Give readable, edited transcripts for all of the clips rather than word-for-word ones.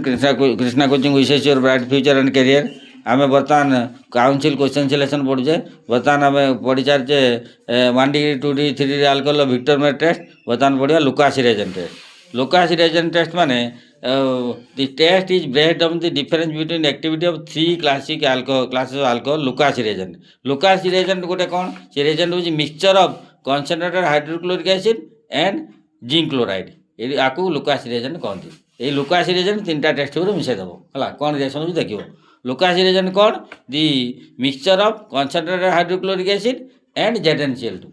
Krishna coaching विशेष your bright future and career आम बर्तमान काउंसिल क्वेश्चन सिलेक्शन पढ़ुचे बर्तमान आम पढ़ी सारे 1 degree 2 degree 3 degree alcohol Victor Meyer test बर्तमान पढ़िया Lucas reagent test Lucas reagent test माने the test is based on the difference between activity of 3 classic alcohol classes of alcohol Lucas reagent गोटे कौन से reagent होची mixture of concentrated hydrochloric acid and zinc chloride ये आकु Lucas reagent कहते ये Lucas reagent 3टा test रो मिसाई दबो हला कौन रिएक्शन होची देखियो लुकास रिएजेंट कौन the mixture of concentrated hydrochloric acid and ZnCl2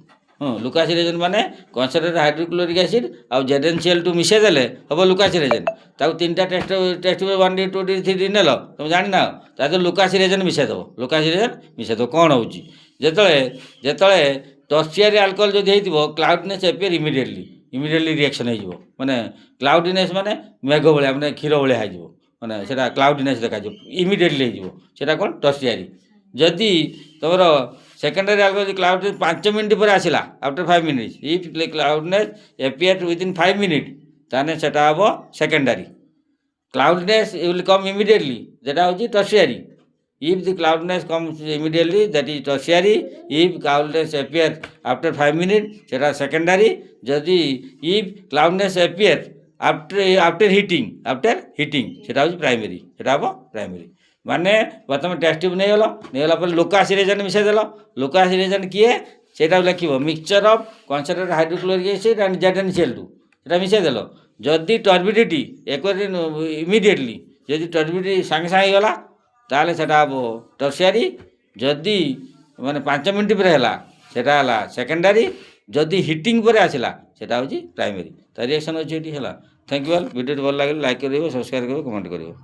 Lucas reagent माने concentrated hydrochloric acid और ZnCl2 मिसाई देले हबो लुकास रिएजेंट ताऊ 3टा टेस्ट 1 डिग्री 2 डिग्री 3 डिग्री नेलो तुम जानि ना ता लुकास रिएजेंट मिसाई दबो लुकास रिएजेंट मिसाई दो कौन होची जेतळे टर्शियरी अल्कोहल जो हेइतिबो क्लाउडनेस अपियर इमिडिएटली रिएक्शन हो माने क्लाउडीनेस माने मेघ भाया माने क्षीर भाया हो माने सेटा क्लाउडीनेस देखा इमिडिएटली हो कौन टर्शियरी जदि तुम सेकेंडरी अल्कोहल क्लाउड 5 मिनट पर आसला after 5 minutes if cloudiness appear within 5 minute ताने सेटा हम secondary cloudiness will come immediately जेटा हो tertiary if the cloudiness comes immediately that is tertiary if cloudiness appear after 5 minutes सेटा secondary जदि if cloudiness appear after heating सेटा हो primary सेटा हम प्राइमरी माने प्रथम टेस्ट ट्यूब नहीं गला पर लुकास रिएजेंट मिसाई देल लुकास रिएजेंट किए सेटा लिखिबो mixture of concentrated hydrochloric acid and ZnCl2 सेटा मिसाई देल जदि टर्बिडिटी इमिडिएटली जदि टर्बिडिटी सांगे सांगे गला ताले सेटा हम टर्शियरी जदि माने 5 मिनट पर है सेटा है सेकेंडरी जदि हिटिंग पर आसला सेटा हो प्राइमरी तो रिएक्शन अच्छी है। थैंक यू ऑल वीडियो भल लगे लाइक करियो सब्सक्राइब करियो कमेंट करियो।